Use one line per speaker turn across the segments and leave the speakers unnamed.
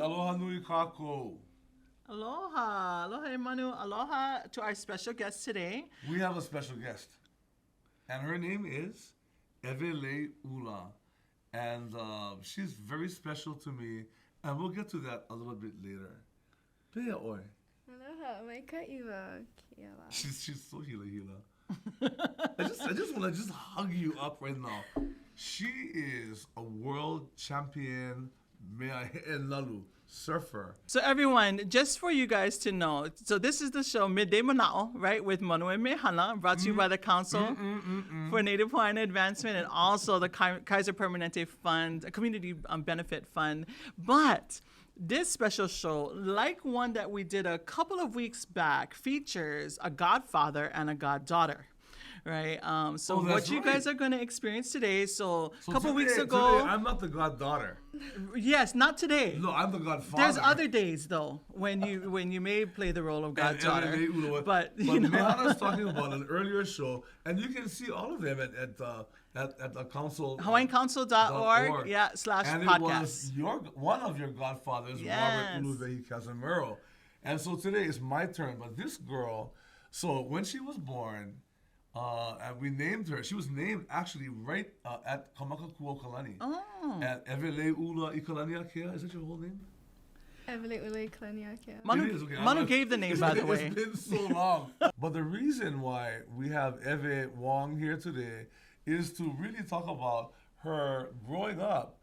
aloha nui kākou.
Aloha. Aloha, Manu. Aloha to our special guest today.
We have a special guest. And her name is Ēweleiʻula. And she's very special to me. And we'll get to that a little bit later. Pea oi.
Aloha, mai ka iwa kiala.
She's so hila. I just want to just hug you up right now. She is a world champion Ēweleiʻula surfer.
So everyone, just for you guys to know, so this is the show Midday Manaʻo, right, with Manu and Mehana, brought to you by the Council for Native Hawaiian Advancement and also the Kaiser Permanente Fund, a community benefit fund. But this special show, like one that we did a couple of weeks back, features a godfather and a goddaughter. Right. So what you guys are going to experience today. So a couple weeks ago.
Today, I'm not the goddaughter.
Yes, not today.
No, I'm the godfather.
There's other days though when you may play the role of goddaughter. But
Mehana's talking about an earlier show, and you can see all of them at the council.
HawaiianCouncil.org. Yeah, /podcast.
And it was one of your godfathers,
yes.
Robert Uluvehi Casimiro. And so today is my turn. But this girl, so when she was born. And we named her. She was named actually right at Kamakakuo Kalani.
Oh.
At Ēweleiʻula Ikalani Akea. Is that your whole name?
Ēweleiʻula Akea.
Manu gave the name, by the way.
It's been so long. But the reason why we have Ēwe Wong here today is to really talk about her growing up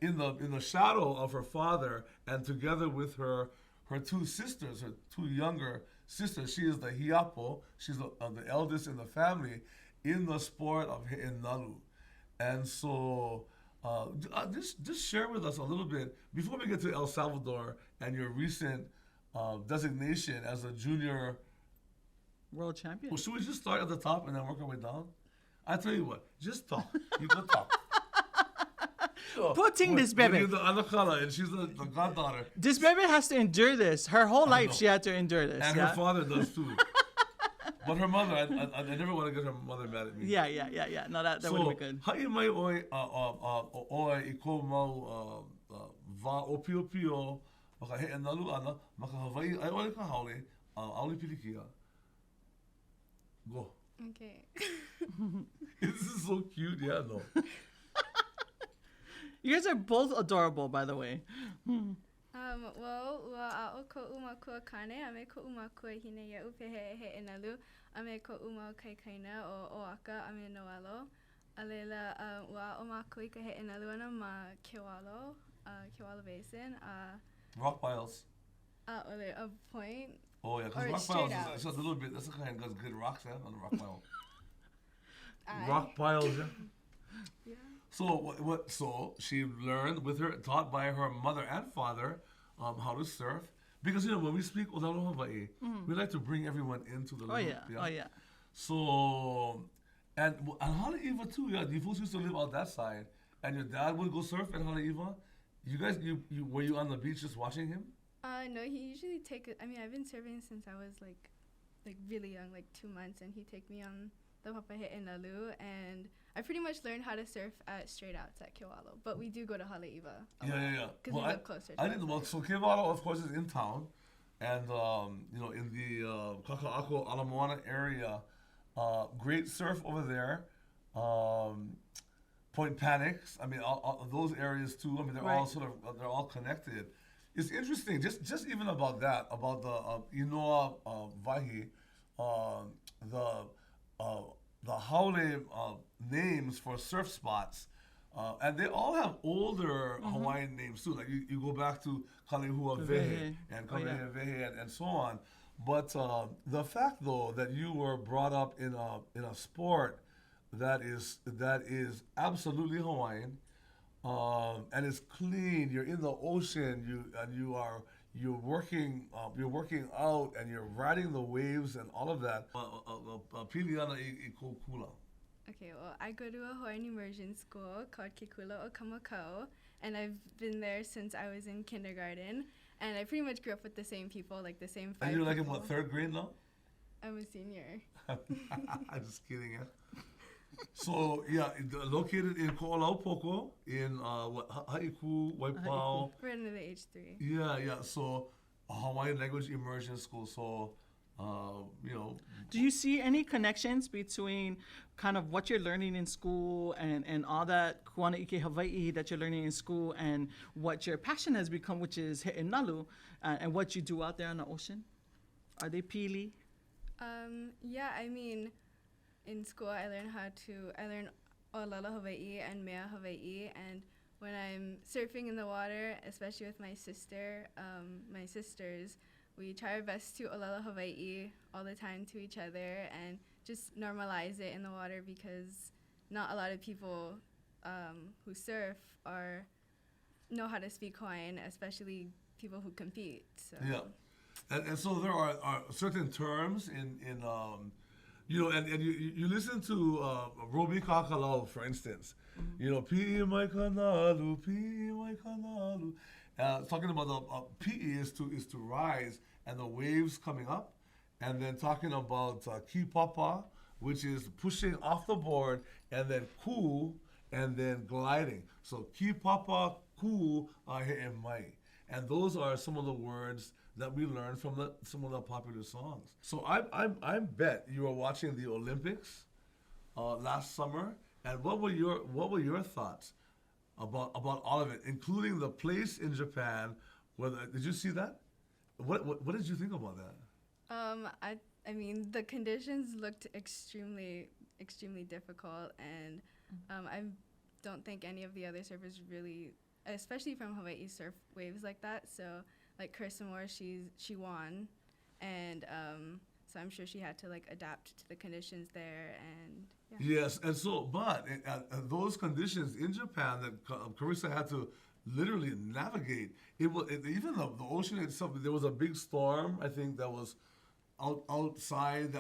in the shadow of her father, and together with her two sisters, her two younger sister. She is the hiapo. She's the eldest in the family in the sport of he'enalu. And so just share with us a little bit, before we get to El Salvador and your recent designation as a junior
world champion.
Well, should we just start at the top and then work our way down? I tell you what, just talk. You go talk.
Putting this baby.
The Anakala, and she's the goddaughter.
This baby has to endure this. Her whole life she had to endure this.
And her father does too. But her mother, I never want to get her mother mad at me.
Yeah. No, that would be good.
Ha'i mai oi I ko mau va o pio pio maka he'enalu ana maka Hawaii ai ole ka haole aole pilikia. Go.
Okay.
This is so cute. Yeah, no.
You guys are both adorable, by the way.
Well, ua a'o ko'u makua kane, a me ko'u makua hine ia upehe he'enalu, a me ko'u mau kaikaina o Oaka, a me Noelo. ʻŌlelo, ua a'o makua I ka he'enalu ana ma Kewalo Basin.
Rock piles.
Ole, a point.
Oh yeah, because rock piles is just a little bit, that's a kind of good rocks on the rock pile. Rock piles, yeah.
Yeah.
So she learned taught by her mother and father how to surf. Because, when we speak ʻŌlelo Hawaii, we like to bring everyone into the loop.
Oh, yeah.
So, and Haleiwa too, yeah, you folks used to live out that side, and your dad would go surf in Haleiwa. You guys, were you on the beach just watching him?
No, he usually I've been surfing since I was like really young, like 2 months, and he'd take me on the Papahe'enalu, and I pretty much learned how to surf at straight outs at Kewalo, but we do go to Haleiwa.
Yeah.
Because we live closer.
So Kewalo, of course, is in town, and in the Kaka'ako Ala Moana area, great surf over there. Point Panics. I mean, all those areas too. I mean, they're all they're all connected. It's interesting, just even about that, about the Inoa Vahi, the haole names for surf spots, and they all have older Hawaiian names too. Like you go back to Kalehua Vehe and Kalehua Vehe and so on. But the fact though that you were brought up in a sport that is absolutely Hawaiian, and it's clean. You're in the ocean. You're working out, and you're riding the waves and all of that. Piliana I Kokula.
Okay, well, I go to a Hawaiian immersion school called Kekula o Kamakau, and I've been there since I was in kindergarten. And I pretty much grew up with the same people, like the same 5 people.
And you're like in what, 3rd grade now?
I'm a senior.
I'm just kidding, yeah. So yeah, located in Ko'olaupoko in Haiku, Waipau.
We're in the H3.
Yeah. So a Hawaiian language immersion school. So
Do you see any connections between kind of what you're learning in school and all that kuana ike Hawaii that you're learning in school and what your passion has become, which is he'enalu, and what you do out there on the ocean? Are they pili?
Yeah, I mean, in school I learn ʻŌlelo Hawaii and mea Hawaii, and when I'm surfing in the water, especially with my sisters, we try our best to ʻŌlelo Hawaii all the time to each other and just normalize it in the water, because not a lot of people who surf know how to speak Hawaiian, especially people who compete. So.
Yeah. And so there are certain terms in you listen to Robi Kakalau, for instance. Pi'i mai kanalu, pi'i mai kanalu. Talking about the pi'i is to rise and the waves coming up, and then talking about ki papa, which is pushing off the board, and then ku, and then gliding. So ki papa, ku, he mai. And those are some of the words that we learned from some of the popular songs. So I bet you were watching the Olympics last summer, and what were your thoughts about all of it, including the place in Japan? Did you see that? What did you think about that?
I mean, the conditions looked extremely difficult, and I don't think any of the other surfers really, especially from Hawaii, surf waves like that. So, like Carissa Moore, she won, and so I'm sure she had to adapt to the conditions there, and yeah.
Yes, and so, but those conditions in Japan that Carissa had to literally navigate, even the ocean itself. There was a big storm, I think, that was outside.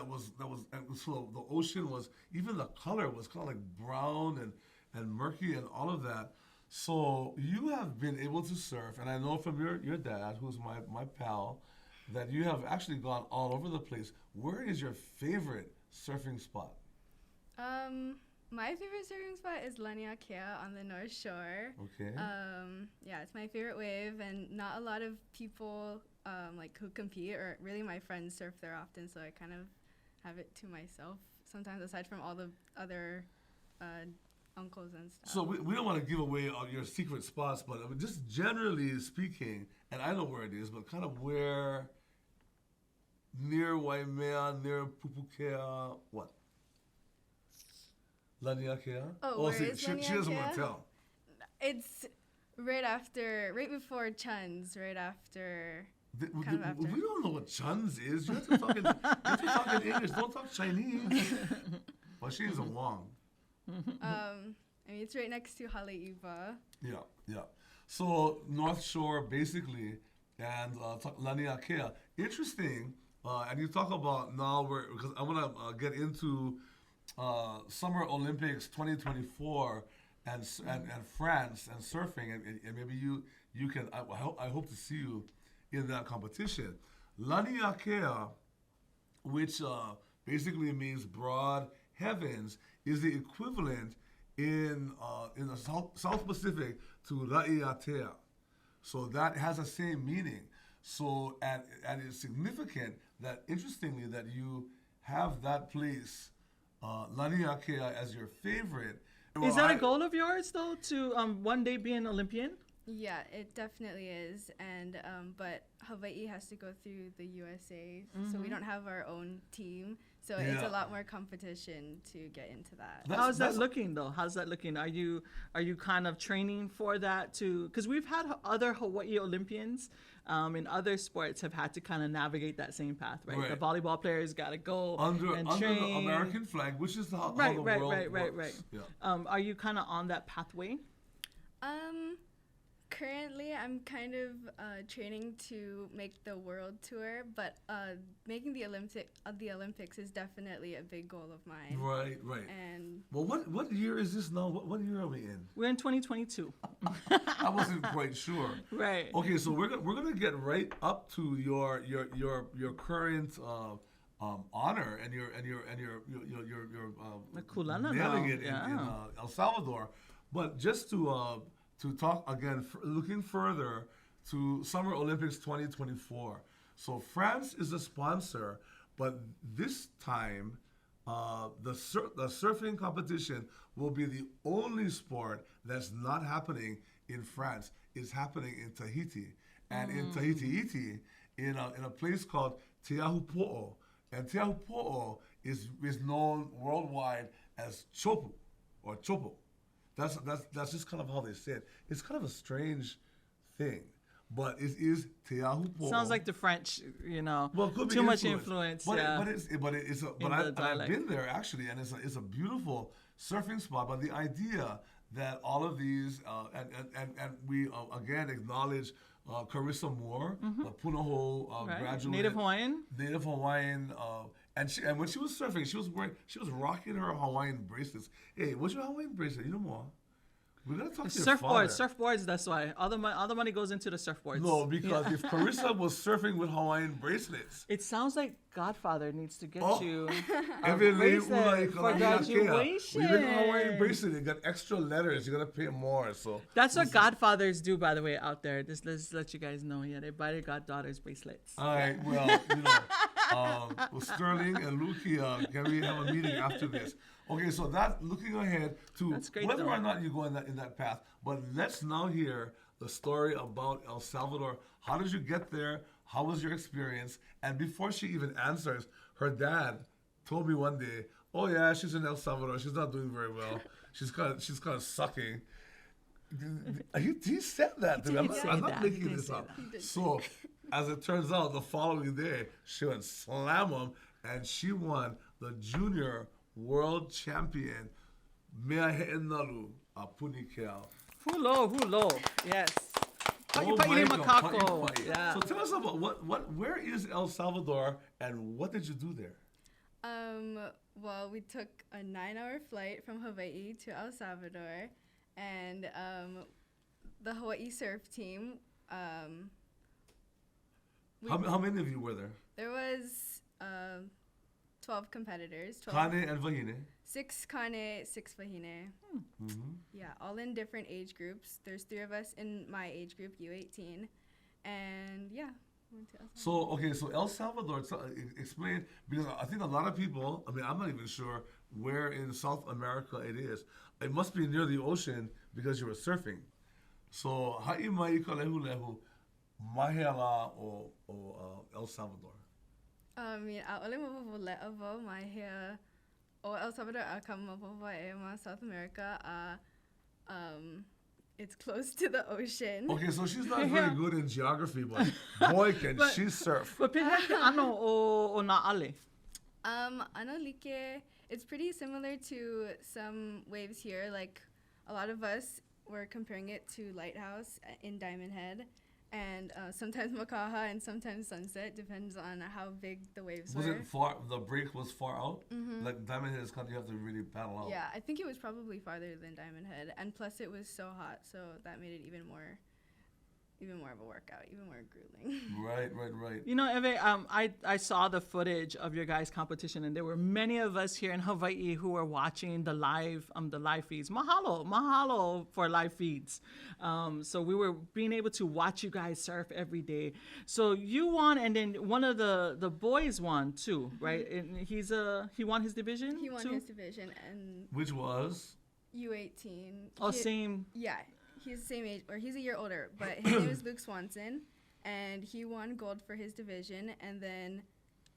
So the ocean was, even the color was kind of like brown and murky and all of that. So you have been able to surf, and I know from your dad, who's my pal, that you have actually gone all over the place. Where is your favorite surfing spot?
My favorite surfing spot is Laniakea on the North Shore.
Okay.
Yeah, it's my favorite wave, and not a lot of people who compete, or really my friends surf there often, so I kind of have it to myself sometimes, aside from all the other uncles and stuff.
So we don't want to give away all your secret spots, but just generally speaking, and I know where it is, but kind of where, near Waimea, near Pupukea, what? Laniakea?
Where is
she doesn't want to tell.
It's right before Chun's, right after. After.
We don't know what Chun's is. You have to talk in English. Don't talk Chinese. Well, she is a Wong.
I mean, it's right next to Haleiʻa.
Yeah. So North Shore, basically, and Laniakea. Interesting. And you talk about now, because I want to get into Summer Olympics 2024 and France and surfing, and maybe you can. I hope to see you in that competition. Laniakea, which basically means broad heavens, is the equivalent in the South Pacific to La'iatea. So that has the same meaning. So and it's significant that, interestingly, that you have that place, Laniakea, as your favorite.
Is that a goal of yours, though, to one day be an Olympian?
Yeah, it definitely is, and but Hawaii has to go through the USA, so we don't have our own team, so it's a lot more competition to get into that.
How's that looking, though? How's that looking? Are you kind of training for that too? Because we've had other Hawaii Olympians in other sports have had to kind of navigate that same path, right? The volleyball players got to go
under
train.
the American flag, which is how the world works.
Right.
Yeah.
Are you kind of on that pathway?
Currently, I'm kind of training to make the world tour, but making the Olympics is definitely a big goal of mine.
Right.
And
well, what year is this now? What year are we in?
We're in 2022.
I wasn't quite sure.
Right.
Okay, so we're gonna get right up to your current honor, and you're
Kulana
nailing
now,
it
yeah.
in El Salvador. But just to talk again, looking further to Summer Olympics 2024. So France is a sponsor, but this time the surfing competition will be the only sport that's not happening in France. It's happening in Tahiti, and in Tahiti, in a place called Teahupo'o, and Teahupo'o is known worldwide as Chopu or Chopo. That's just kind of how they say it. It's kind of a strange thing, but it is Teahupo'o.
Sounds like the French,
Well, it could be
too much influence.
But
Yeah.
I've been there actually, and it's a beautiful surfing spot. But the idea that all of these and we again acknowledge Carissa Moore, a Punahou
Right.
graduate,
Native Hawaiian.
and when she was surfing, she was rocking her Hawaiian bracelets. Hey, what's your Hawaiian bracelet? You know more. We gotta talk to your father.
Surfboards. That's why all the money goes into the surfboards.
No, because if Carissa was surfing with Hawaiian bracelets,
it sounds like Godfather needs to get you a
Ēweleiʻula
bracelet for graduation.
We did a Hawaiian bracelet. It got extra letters. You gotta pay more. So
that's what godfathers do, by the way, out there. Just let's let you guys know. Yeah, they buy their goddaughters bracelets.
All right. Well, well, Sterling and Luki, can we have a meeting after this? Okay, so that's looking ahead to whether or not you go in that path. But let's now hear the story about El Salvador. How did you get there? How was your experience? And before she even answers, her dad told me one day, "Oh yeah, she's in El Salvador. She's not doing very well. She's kind of sucking." He said that to me. I'm not making this up. So, as it turns out, the following day, she went slam him, and she won the junior world champion, Ēweleiʻula Wong.
Hulo. Yes.
Oh
Pa'i
my
Makako.
God,
Yeah.
So tell us about where is El Salvador and what did you do there?
Well, we took a 9-hour flight from Hawaii to El Salvador, and the Hawaii surf team.
How many of you were there?
There was 12 competitors.
12. Kane and Vahine.
6 Kane, 6 Vahine. Yeah, all in different age groups. There's 3 of us in my age group, U18. And yeah, went to El Salvador.
So El Salvador, explain, because I think a lot of people, I'm not even sure where in South America it is. It must be near the ocean because you were surfing. So, ha'i mai ka lehu Mahela o El Salvador?
ʻaʻole maopopo leʻa mai hea o El Salvador a ka maopopo e ma South America it's close to the ocean.
Okay, so she's not very good in geography, but boy can she surf.
But peheke ano o na'ale?
Ano like, it's pretty similar to some waves here. Like a lot of us were comparing it to Lighthouse in Diamond Head. And sometimes Makaha and sometimes Sunset, depends on how big the waves were.
Was it far? The break was far out? Mm-hmm. Like Diamond Head is kind of, you have to really paddle out.
Yeah, I think it was probably farther than Diamond Head. And plus it was so hot, so that made it even more of a workout, even more grueling.
Right.
Eve, I saw the footage of your guys' competition, and there were many of us here in Hawaii who were watching the live feeds. Mahalo for live feeds. So we were being able to watch you guys surf every day. So you won, and then one of the boys won too, right? And he won his division.
He won his division, and
which was
U18.
Oh, same.
Yeah. He's the same age, or he's a year older, but his name is Luke Swanson, and he won gold for his division. And then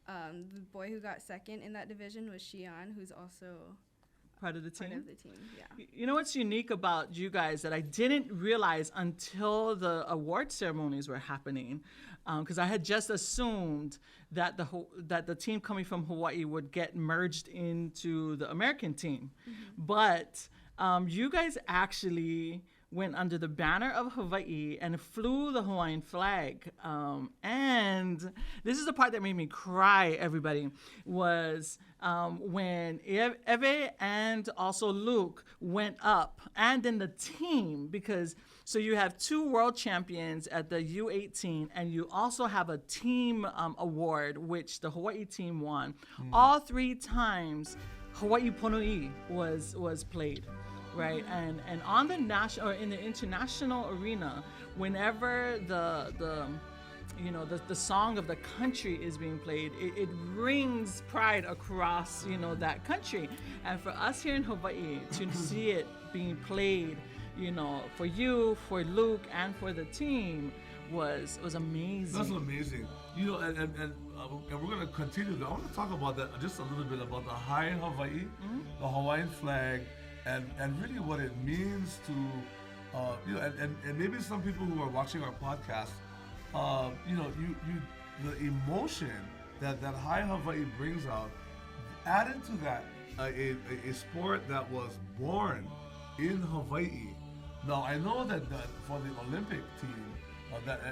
the boy who got second in that division was Shion, who's also
part of the team.
Yeah.
You know what's unique about you guys that I didn't realize until the award ceremonies were happening, because I had just assumed that the team coming from Hawaii would get merged into the American team, but you guys actually went under the banner of Hawaii and flew the Hawaiian flag. And this is the part that made me cry, everybody, was when Ēwe and also Luke went up, and then the team, because so you have 2 world champions at the U18, and you also have a team award, which the Hawaii team won. All 3 times Hawaii Pono'i was played. Right, and on the national or in the international arena, whenever the song of the country is being played, it brings pride across that country. And for us here in Hawaii to see it being played, for you, for Luke, and for the team was amazing.
That's amazing. And we're going to continue. I want to talk about that just a little bit about the high in Hawaii, the Hawaiian flag. And really what it means to, and maybe some people who are watching our podcast, the emotion that high Hawaii brings out, added to that a sport that was born in Hawaii. Now I know that for the Olympic team,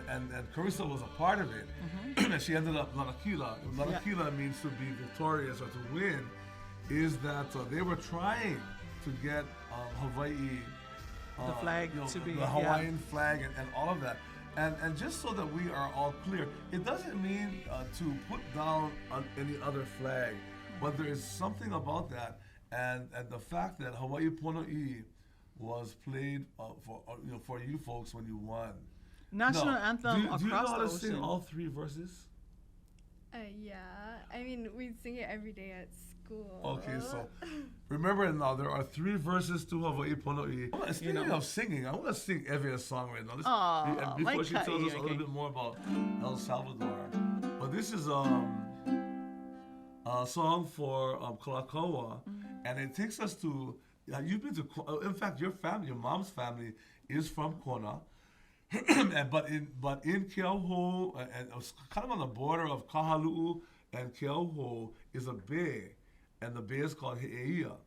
and Carissa was a part of it, and she ended up Lanakila. Lanakila means to be victorious or to win, is that they were trying to get Hawaii,
the flag to be
the Hawaiian flag and all of that, and just so that we are all clear, it doesn't mean to put down any other flag, but there is something about that, and the fact that Hawaii Pono'i was played for you folks when you won.
National anthem across
do you know how
the
to
ocean.
sing all 3 verses?
Yeah. I mean, we sing it every day at school.
Okay, so remember now, there are 3 verses to Hawaii Pono'i. Speaking of singing, I want to sing Ēwe's song right now. And before she tells us a little bit more about El Salvador. But this is a song for Kalakaua, and it takes us to, you've been to, in fact, your mom's family is from Kona. but in Keauhou, and kind of on the border of Kahalu'u and Keauhou, is a bay, and the bay is called He'eia.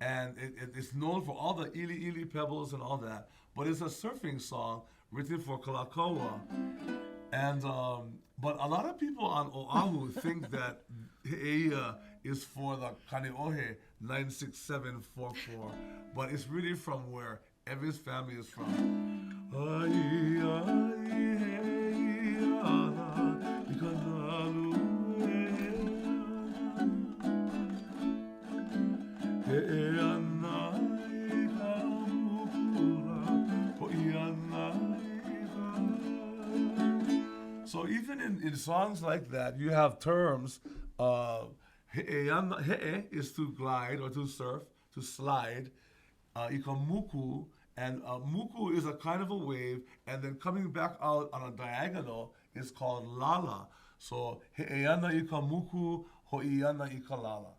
And it's known for all the ili pebbles and all that, but it's a surfing song written for Kalakaua. And but a lot of people on Oahu think that He'eia is for the Kaneohe 96744, but it's really from where Ēwe's family is from. So even in songs like that, you have terms. He'e is to glide or to surf, to slide. Ikamuku, and muku is a kind of a wave, and then coming back out on a diagonal is called lala. So he'eana ikamuku, ho'iana ikalala.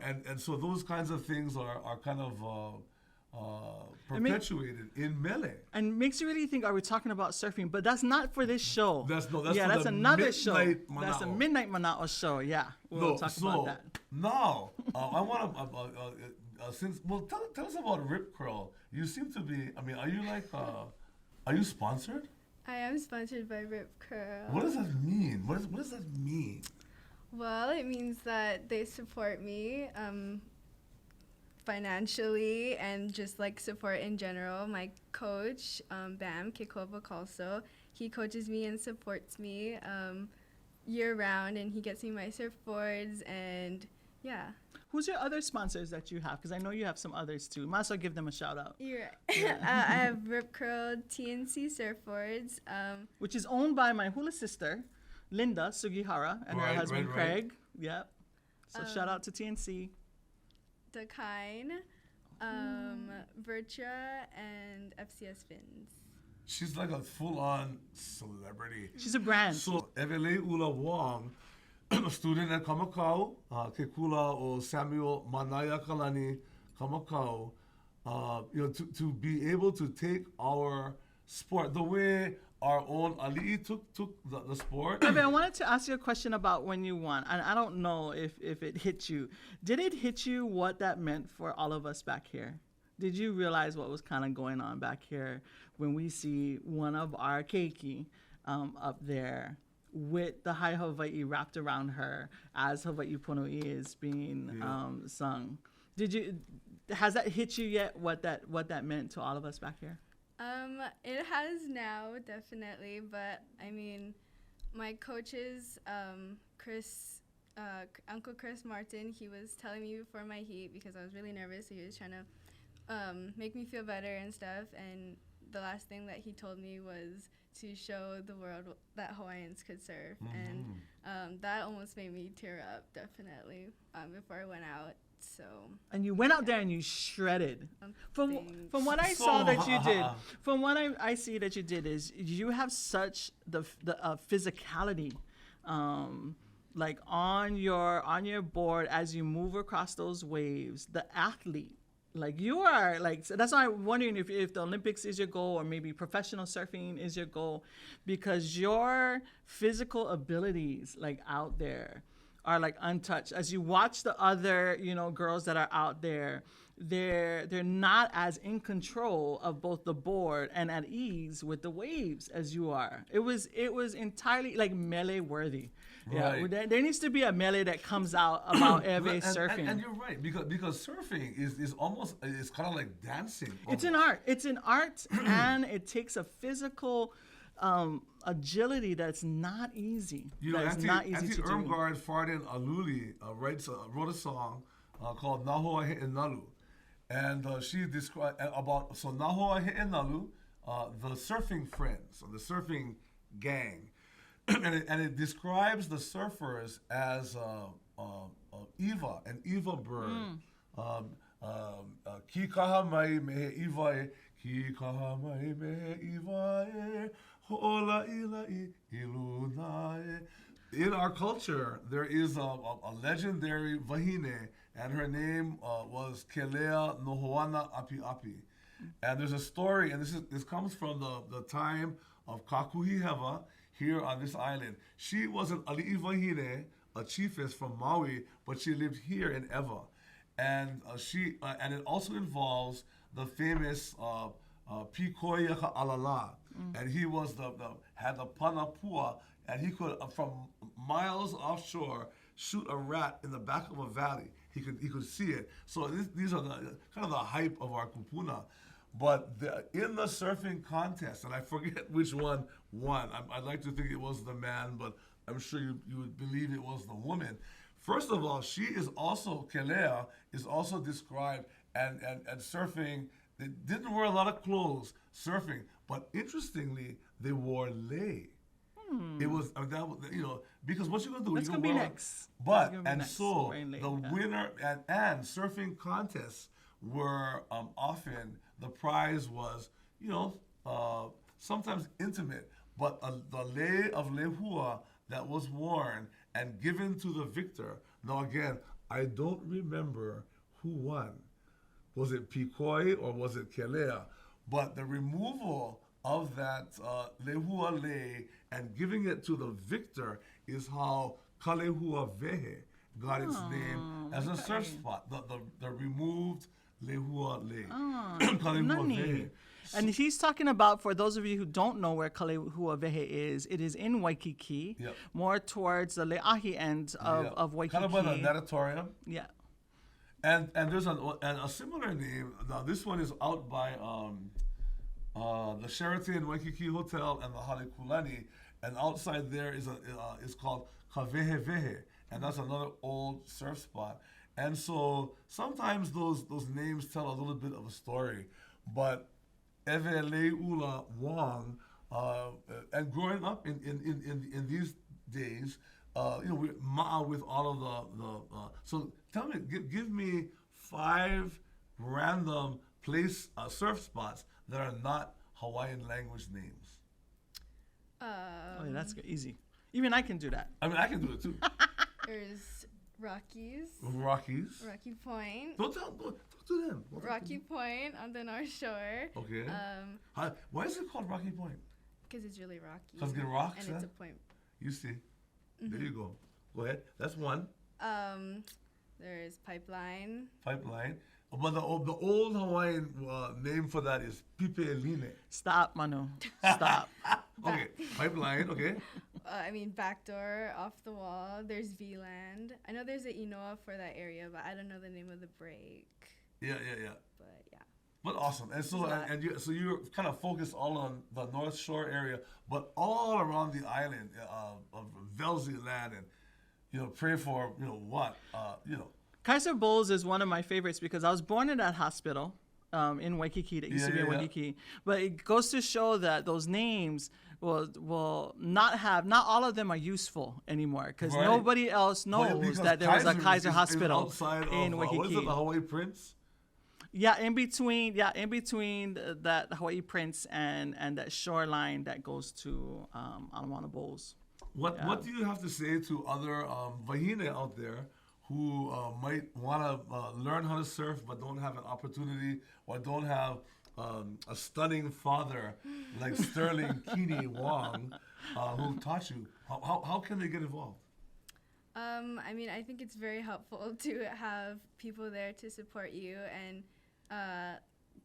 And so those kinds of things are kind of perpetuated in Mele.
And makes you really think, are we talking about surfing? But that's not for this show.
That's
another show.
Manaʻo.
That's a Midnight Manaʻo show. Yeah, we'll talk about that.
Now, I want to tell us about Rip Curl. You seem to be. I mean, are you are you sponsored?
I am sponsored by Rip Curl.
What does that mean? What does that mean?
Well, it means that they support me financially and just like support in general. My coach, Bam Kekova Kalso, he coaches me and supports me year round, and he gets me my surfboards, and yeah.
Who's your other sponsors that you have? Because I know you have some others too. Might as well give them a shout out.
You're right. I have Rip Curl TNC surfboards.
Which is owned by my hula sister, Linda Sugihara, and her husband Craig. Yep. So shout out to TNC.
Dakine, Virtua, and FCS Fins.
She's like a full-on celebrity.
She's a brand.
So Ēweleiʻula Wong, a student at Kamakau, ke kula o Samuel Manaya Kalani Kamakau, to be able to take our sport the way our own ali'i took the sport.
I wanted to ask you a question about when you won, and I don't know if it hit you. Did it hit you what that meant for all of us back here? did you realize what was kind of going on back here when we see one of our keiki up there with the Hai Hawaii wrapped around her as Hawaii Pono'i is being sung? Has that hit you yet? What that meant to all of us back here?
It has now, definitely, but I mean, my coaches, Uncle Chris Martin, he was telling me before my heat because I was really nervous. So he was trying to make me feel better and stuff. And the last thing that he told me was to show the world that Hawaiians could surf. And that almost made me tear up, definitely, before I went out. So.
And you went out there and you shredded. From what I saw that you did, from what I see that you did is you have such the physicality, like on your board as you move across those waves. The athlete, like you are, like so that's why I'm wondering if the Olympics is your goal or maybe professional surfing is your goal, because your physical abilities, like out there, are like untouched. As you watch the other, girls that are out there, they're not as in control of both the board and at ease with the waves as you are. It was entirely like melee worthy.
Right.
Yeah, there needs to be a melee that comes out about Ewe surfing.
And you're right, because surfing is almost, it's kind of like dancing.
It's an art. It's an art, and it takes a physical agility that's not easy.
Auntie Irmgard Fardin Aluli wrote a song called Nahoa He'enalu. And she described Nahoa He'enalu, the surfing friends, or the surfing gang. and it describes the surfers as Eva, an Eva bird. Ki kaha mai mehe iwae, ki kaha mai mehe iwae, ho'ola ila'i ilunae. In our culture, there is a legendary wahine, and her name was Kelea Nohoana Api Api. And there's a story, and this comes from the time of Kakuhi Hewa here on this island. She was an ali'i wahine, a chiefess from Maui, but she lived here in Ewa. And and it also involves the famous Pikoia Alala, and he was had the panapua, and he could from miles offshore shoot a rat in the back of a valley. He could see it. So these are the kind of the hype of our kupuna. But in the surfing contest, and I forget which one won. I'd like to think it was the man, but I'm sure you would believe it was the woman. First of all, she is also, Kelea is also described and surfing. They didn't wear a lot of clothes surfing, but interestingly, they wore lei. It was, because what you're going to do,
that's going to be next.
But, and so the winner and surfing contests were often, the prize was, sometimes intimate, but the lei of lehua that was worn and given to the victor. Now again, I don't remember who won. Was it Pikoi or was it Kelea? But the removal of that lehua lei and giving it to the victor is how Kalehua Vehe got its name as a surf spot. The removed lehua lei. Kalehua Vehe.
And he's talking about, for those of you who don't know where Kalehua Vehe is, it is in Waikiki, more towards the Leahi end of Waikiki.
Kind of by the natatorium.
Yeah.
And there's a similar name. Now this one is out by the Sheraton Waikiki Hotel and the Halekulani, and outside there is called Kavehe Vehe, and that's another old surf spot. And so sometimes those names tell a little bit of a story, but Ēweleiʻula Wong, and growing up in these days, we ma'a with all of the so tell me, give me 5 random surf spots that are not Hawaiian language names.
That's easy. Even I can do that.
I mean, I can do it too.
There's Rockies.
Rocky
Point.
Don't do them.
Rocky Point on the North Shore.
Okay. Why is it called Rocky Point?
Because it's really rocky.
Because it rocks.
And it's a point.
You see. There you go. Go ahead. That's one.
There's Pipeline.
But the old Hawaiian name for that is Pipe'eline.
Stop, Manu. Stop.
Okay, pipeline. Okay.
I mean, backdoor, off the wall. There's V-Land. I know there's an Inoa for that area, but I don't know the name of the break.
Yeah.
But yeah.
But awesome, and so you're kind of focused all on the North Shore area, but all around the island of Velzy land, and pray for
Kaiser Bowls is one of my favorites because I was born in that hospital in Waikiki that used to be in Waikiki. But it goes to show that those names will not all of them are useful anymore because nobody else knows that there was a Kaiser hospital in Waikiki.
What is it, the Hawaii Prince?
Yeah, in between that Hawaii Prince and that shoreline that goes to Ala Bowls.
What do you have to say to other wahine out there who might want to learn how to surf but don't have an opportunity or don't have a stunning father like Sterling Kini Wong who taught you? How can they get involved?
I mean, I think it's very helpful to have people there to support you and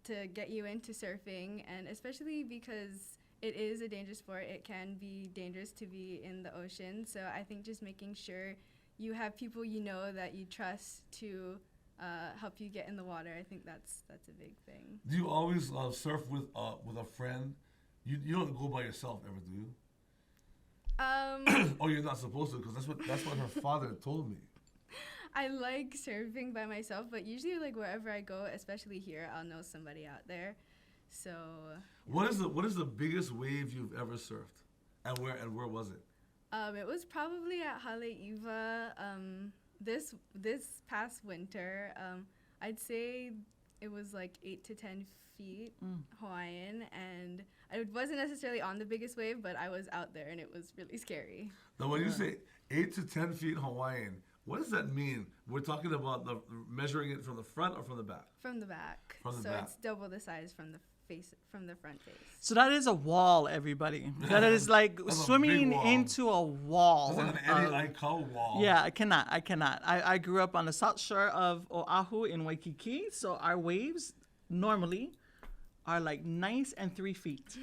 to get you into surfing, and especially because it is a dangerous sport. It can be dangerous to be in the ocean. So I think just making sure you have people that you trust to help you get in the water. I think that's a big thing.
Do you always surf with a friend? You don't go by yourself ever, do you? Oh, you're not supposed to, because that's what her father told me.
I like surfing by myself, but usually wherever I go, especially here, I'll know somebody out there. So.
What is the biggest wave you've ever surfed, and where was it?
It was probably at Ēweleiʻula. This past winter. I'd say it was 8 to 10 feet Hawaiian, and I wasn't necessarily on the biggest wave, but I was out there, and it was really scary.
Now, when you say 8 to 10 feet Hawaiian, what does that mean? We're talking about measuring it from the front or from the back?
From the back. So it's double the size from the front face. So
that is a wall, everybody. That is like swimming into a wall.
That's like an Eddie Aikau wall.
Yeah, I cannot. I grew up on the south shore of Oahu in Waikiki, so our waves normally are nice and 3 feet.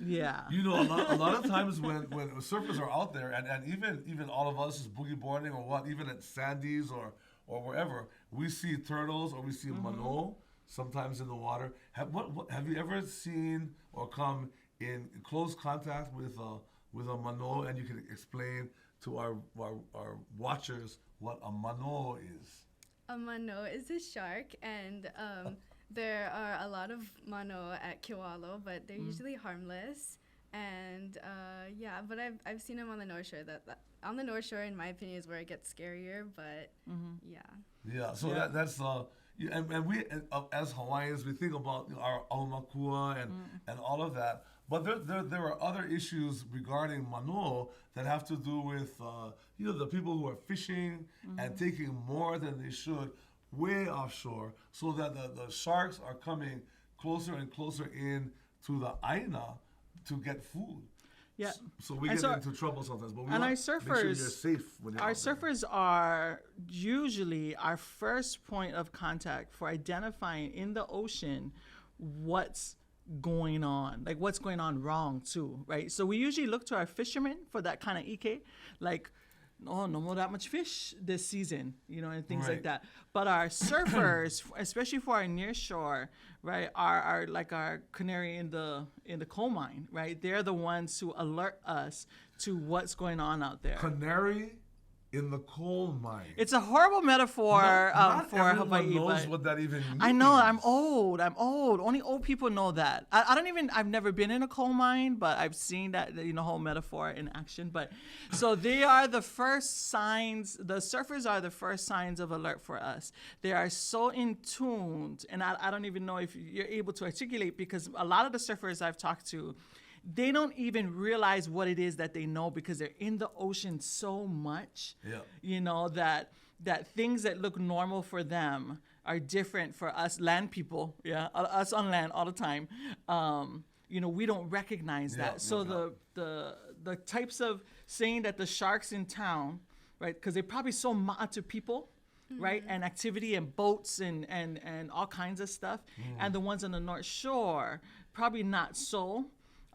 Yeah.
A lot of times when surfers are out there, and even all of us is boogie boarding or what, even at Sandy's or wherever, we see turtles or we see manaʻo sometimes in the water. Have you ever seen or come in close contact with a manaʻo, and you can explain to our watchers what a manaʻo is?
A manaʻo is a shark, and there are a lot of manaʻo at Kewalo, but they're usually harmless. And but I've seen them on the North Shore. That on the North Shore, in my opinion, is where it gets scarier. But
yeah. So that's and we as Hawaiians, we think about our aumakua and all of that. But there are other issues regarding manaʻo that have to do with the people who are fishing and taking more than they should way offshore, so that the sharks are coming closer and closer in to the aina to get food.
Yeah.
So we get into trouble sometimes. But we
and
want
our
to make
surfers,
sure you're safe when you're
our
out there.
surfers are usually our first point of contact for identifying in the ocean what's going on, what's going on wrong too, right? So we usually look to our fishermen for that kind of ike, no more that much fish this season, and things like that. But our surfers, especially for our near shore, right, are like our canary in the coal mine, right? They're the ones who alert us to what's going on out there.
Canary in the coal mine.
It's a horrible metaphor
not
for
everyone
Hawaii.
knows what that even means.
I know. I'm old. Only old people know that. I've never been in a coal mine, but I've seen that, whole metaphor in action. But so they are the first signs. The surfers are the first signs of alert for us. They are so in tuned, and I don't even know if you're able to articulate, because a lot of the surfers I've talked to, they don't even realize what it is that they know, because they're in the ocean so much, that things that look normal for them are different for us land people, us on land all the time. We don't recognize that. The types of saying that the sharks in town, right, because they're probably so mad to people, right? And activity and boats and all kinds of stuff. And the ones on the North Shore, probably not so.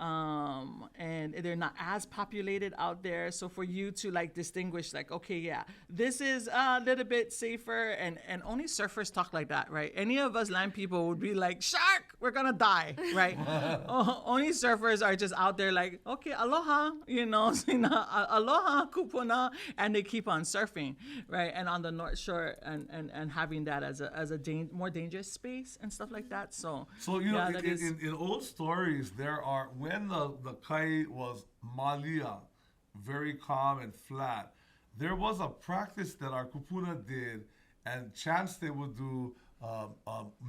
And they're not as populated out there. So for you to like distinguish, like, okay, yeah, this is a little bit safer, and only surfers talk like that, right? Any of us land people would be like, shark, we're gonna die, right? Only surfers are just out there like, okay, aloha, aloha, kupuna, and they keep on surfing, right? And on the North Shore and having that as a more dangerous space and stuff like that. So
yeah, in old stories, there are, when the kai was malia, very calm and flat, there was a practice that our kupuna did, and chants they would do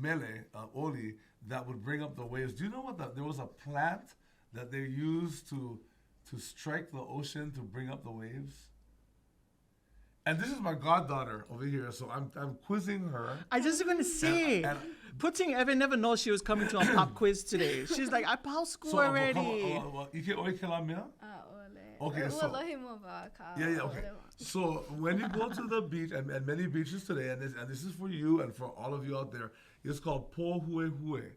mele, oli, that would bring up the waves. Do you know there was a plant that they used to strike the ocean to bring up the waves? And this is my goddaughter over here, so I'm quizzing her.
I just going to say, putting Evan never knows she was coming to a pop quiz today. She's like, I paused school already.
Okay, so okay. So when you go to the beach, and many beaches today, and this is for you and for all of you out there, it's called Pohuehue.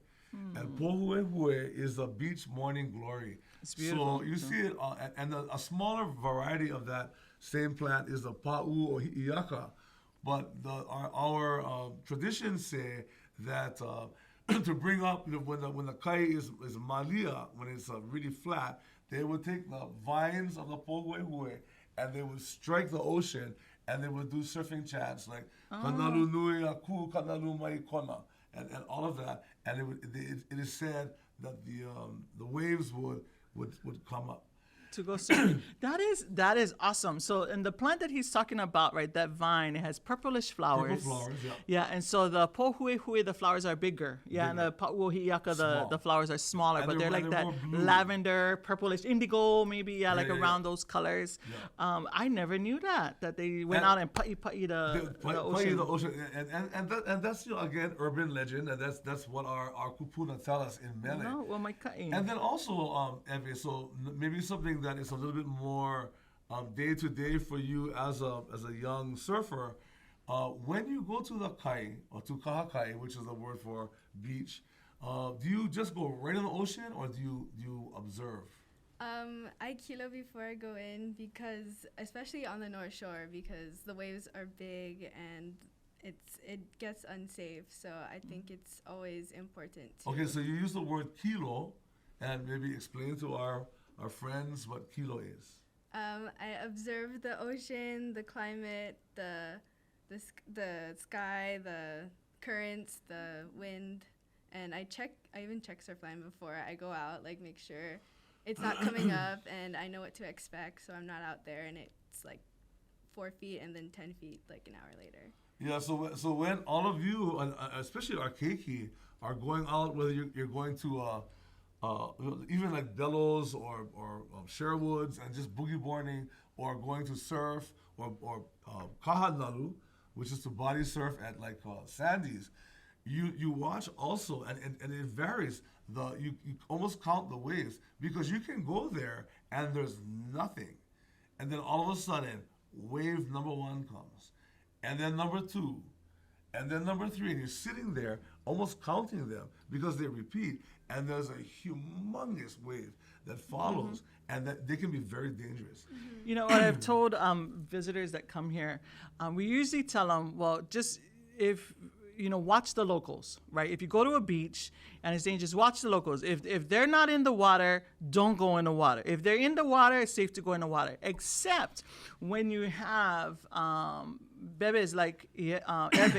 And Pohuehue is a beach morning glory.
It's beautiful.
So you see it, and a smaller variety of that same plant is the Pa'u or Hi'iaka. But our traditions say that to bring up, when the kai is malia, when it's really flat, they would take the vines of the Pohuehue and they would strike the ocean, and they would do surfing chants like Kanalu nui aku, kanalu mai kona, and all of that. And it is said that the waves would come up
to go surfing. That is awesome. So, and the plant that he's talking about, right, that vine, it has purplish flowers.
Purple flowers, yeah.
Yeah, and so the pohuehui, the flowers are bigger. Yeah, and the pauhiaka, the flowers are smaller,
and
but they're like that lavender, purplish, indigo, maybe, like around those colors. Yeah. I never knew that they went out and pa'i the ocean.
And that's, again, urban legend, and that's what our kupuna tell us in Mele.
No, well, my ka'i.
And then also, Evie, so maybe something that is a little bit more day to day for you as a young surfer. When you go to the kai, or to kahakai, which is the word for beach, do you just go right in the ocean, or do you observe?
I kilo before I go in, because especially on the North Shore, because the waves are big and it gets unsafe. So I think it's always important to.
Okay, so you use the word kilo, and maybe explain to our friends what kilo is.
I observe the ocean, the climate, the sky, the currents, the wind, and I even check surfline before I go out, like make sure it's not coming up, and I know what to expect, so I'm not out there and it's like 4 feet and then 10 feet like an hour later.
Yeah, so when all of you, especially our keiki, are going out, whether you're going to even like Delos or Sherwoods and just boogie boarding, or going to surf, or kahanalu, which is to body surf at like Sandy's, you watch also, and it varies. You almost count the waves, because you can go there and there's nothing, and then all of a sudden wave number 1 comes, and then number 2, and then number 3, and you're sitting there almost counting them because they repeat, and there's a humongous wave that follows, and that they can be very dangerous.
You know what I've told visitors that come here, we usually tell them, well, just watch the locals, right? If you go to a beach and it's dangerous, watch the locals. If they're not in the water, don't go in the water. If they're in the water, it's safe to go in the water, except when you have bebes like Eve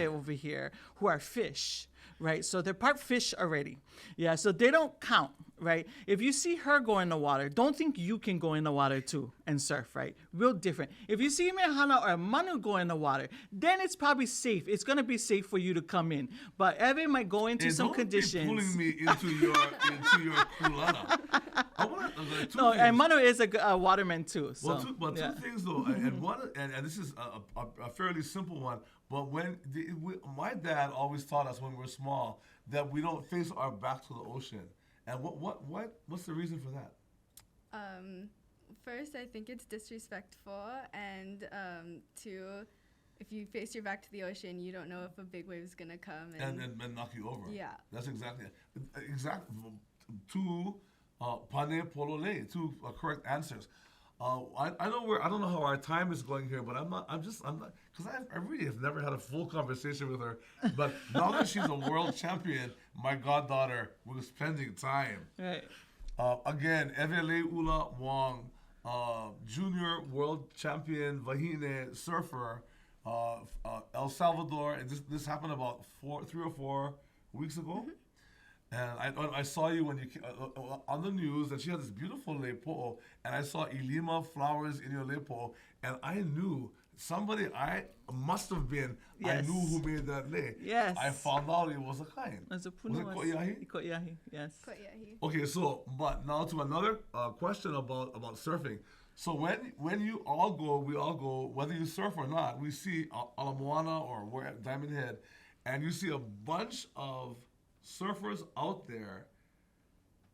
over here, who are fish, right? So they're part fish already. Yeah, so they don't count, right? If you see her go in the water, don't think you can go in the water too and surf, right? Real different. If you see Mehana or Manu go in the water, then it's probably safe. It's going to be safe for you to come in. But Eve might go into some conditions.
Don't be pulling me into your kulana.
No, and Manu is a waterman too. So,
two things though, and this is a fairly simple one. But my dad always taught us when we were small that we don't face our back to the ocean. And what's the reason for that?
First, I think it's disrespectful, and to if you face your back to the ocean, you don't know if a big wave is gonna come
and knock you over.
Yeah.
That's exactly two pane polole, two correct answers. I don't know how our time is going here, but I'm not, because I really have never had a full conversation with her. But now that she's a world champion, my goddaughter, we're spending time.
Right.
Again, Ēweleiʻula Wong, junior world champion Wahine surfer, El Salvador. And this happened about 3 or 4 weeks ago. And I saw you when you on the news, and she had this beautiful lepo, and I saw Ilima flowers in your lepo, and I knew somebody I must have been.
Yes.
I knew who made that le.
Yes.
I found out it was a kain.
Was it
Koʻiahi?
Koʻiahi, yes.
Koʻiahi.
Okay, so but now to another question about surfing. So when you all go, we all go, whether you surf or not, we see Ala Moana or we're at Diamond Head, and you see a bunch of surfers out there.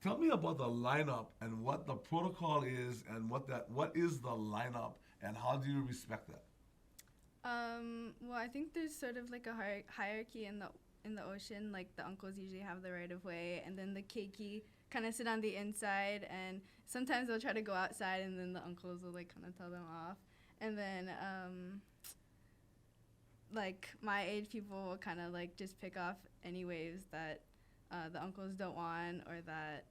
Tell me about the lineup and what the protocol is, and what is the lineup, and how do you respect that?
Well, I think there's sort of like a hierarchy in the ocean. Like the uncles usually have the right of way, and then the keiki kind of sit on the inside, and sometimes they'll try to go outside, and then the uncles will like kind of tell them off. And then like my age people will kind of like just pick off any waves that the uncles don't want, or that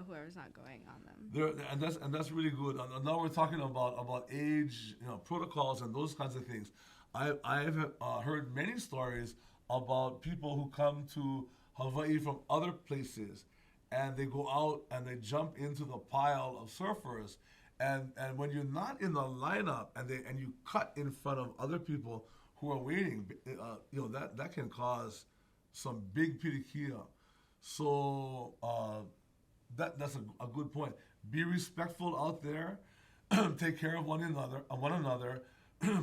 whoever's not going on them.
And that's really good. And now we're talking about age, protocols and those kinds of things. I've heard many stories about people who come to Hawaii from other places, and they go out and they jump into the pile of surfers, and when you're not in the lineup and you cut in front of other people who are waiting, that can cause some big pirikia. So that's a good point. Be respectful out there. Take care of one another.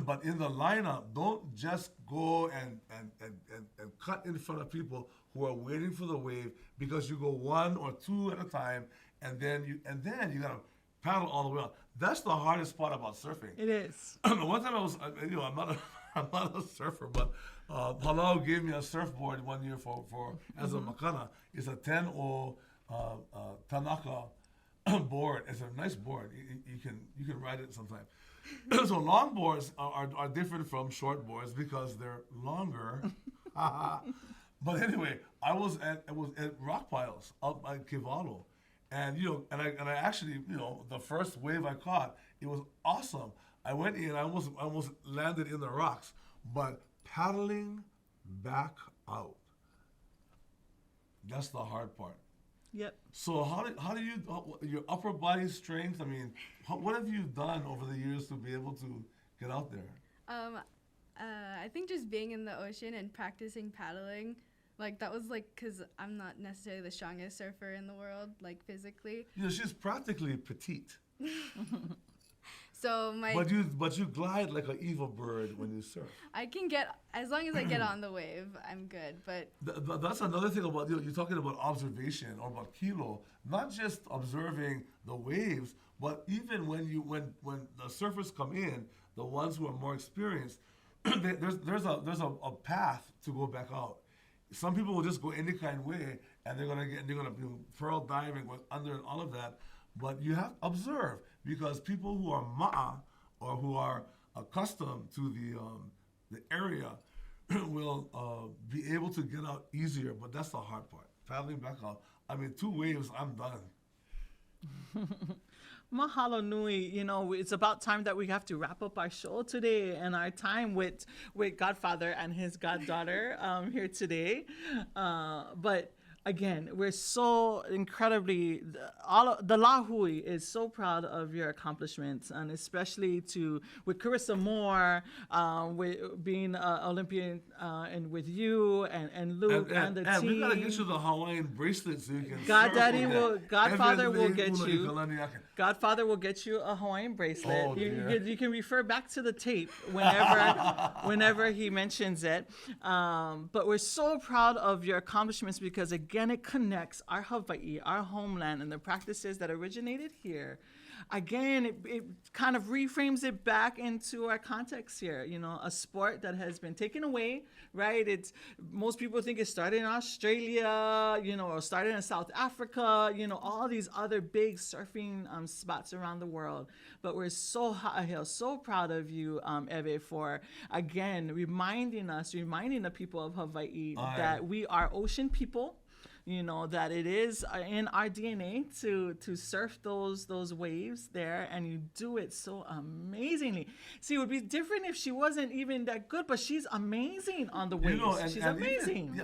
But in the lineup, don't just go and cut in front of people who are waiting for the wave, because you go 1 or 2 at a time, and then you gotta paddle all the way out. That's the hardest part about surfing.
It is.
One time I'm not a surfer, but Palau gave me a surfboard one year for as a makana. It's a 10-o Tanaka board. It's a nice board. You can ride it sometime. So long boards are different from short boards because they're longer. But anyway, I was at rock piles out by Kivalo, and I actually the first wave I caught, it was awesome. I went in, I almost landed in the rocks, but paddling back out, that's the hard part.
Yep.
So how do you your upper body strength? I mean, what have you done over the years to be able to get out there?
I think just being in the ocean and practicing paddling, like that was like, because I'm not necessarily the strongest surfer in the world, like physically.
She's practically petite.
So
But you glide like an evil bird when you surf.
I can get, as long as I get on the wave, I'm good. But
that's another thing about you're talking about observation or about kilo, not just observing the waves, but even when the surfers come in, the ones who are more experienced, there's a path to go back out. Some people will just go any kind of way, and they're gonna pearl diving with under and all of that. But you have to observe, because people who are ma'a or who are accustomed to the area will be able to get out easier. But that's the hard part, paddling back out. I mean, 2 waves, I'm done.
Mahalo nui. It's about time that we have to wrap up our show today and our time with Godfather and his goddaughter here today. But again, we're so incredibly, the Lahui is so proud of your accomplishments, and especially with Carissa Moore, with being Olympian, and with you and Luke and the team.
And we gotta get you the Hawaiian bracelet so you can.
Godfather will get you. Godfather will get you a Hawaiian bracelet.
Oh,
you can refer back to the tape whenever he mentions it. But we're so proud of your accomplishments, because again, again, it connects our Hawaii, our homeland, and the practices that originated here. Again, it kind of reframes it back into our context here. You know, a sport that has been taken away, right? Most people think it started in Australia, you know, or started in South Africa, you know, all these other big surfing spots around the world. But we're so proud of you, Ēwe, for, again, reminding the people of Hawaii that we are ocean people. You know, that it is in our DNA to surf those waves there, and you do it so amazingly. See, it would be different if she wasn't even that good, but she's amazing on the waves.
You know, and,
she's
and
amazing.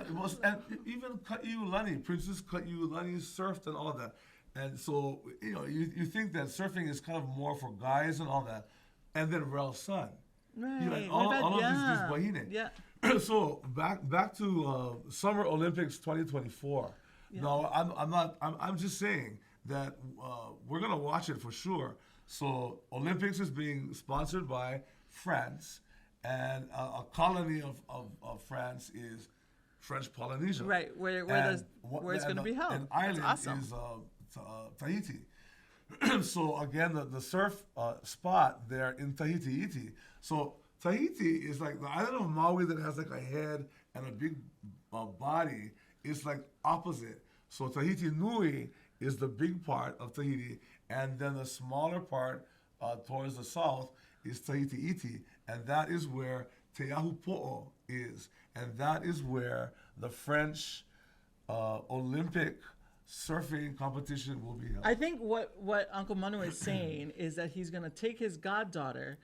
Even Ka'iulani, Princess Ka'iulani surfed and all that. And so, you know, you think that surfing is kind of more for guys and all that. And then Rel's son.
Right.
You know, like all of these wahine.
Yeah.
So back to Summer Olympics 2024. Yeah. No, I'm just saying that we're gonna watch it for sure. So Olympics is being sponsored by France, and a colony of France is French Polynesia.
Right, where it's gonna be held.
An island
awesome.
is Tahiti. So again, the surf spot there in Tahiti. So Tahiti is like the island of Maui that has like a head and a big body. It's like opposite. So Tahiti Nui is the big part of Tahiti, and then the smaller part towards the south is Tahiti Iti, and that is where Te Ahupo'o is, and that is where the French Olympic surfing competition will be held.
I think what Uncle Manu is saying is that he's going to take his goddaughter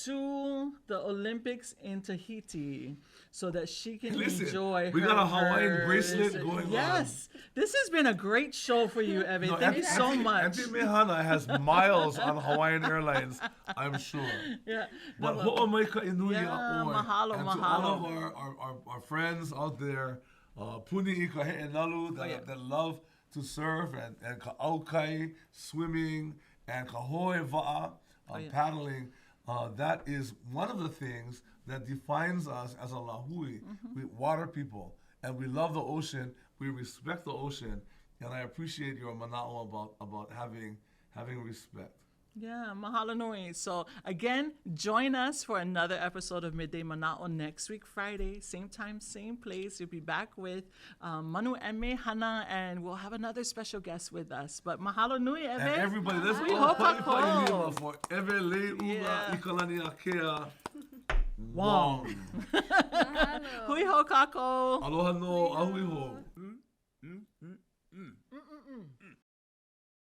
to the Olympics in Tahiti so that she can enjoy
we got a Hawaiian bracelet going on.
Yes. This has been a great show for you, Ēwe.
No,
Thank you so much.
Auntie Mehana has miles on Hawaiian Airlines, I'm sure.
Yeah.
But ho'omaika inui
mahalo,
and
mahalo.
to all of our friends out there, puni i ka he'enalu that love to surf, and ka aukai, swimming, and ka hoe va'a, paddling. That is one of the things that defines us as a lahui. We water people, and we love the ocean. We respect the ocean, and I appreciate your mana'o about having respect.
Yeah, mahalo nui. So again, join us for another episode of Midday Manaʻo next week, Friday, same time, same place. We'll be back with Manu and Mehana, and we'll have another special guest with us. But mahalo nui, Ēwe.
And everybody, let's all pa'i for Ēweleiʻula Wong.
Hui ho kako.
Aloha no ahui ho.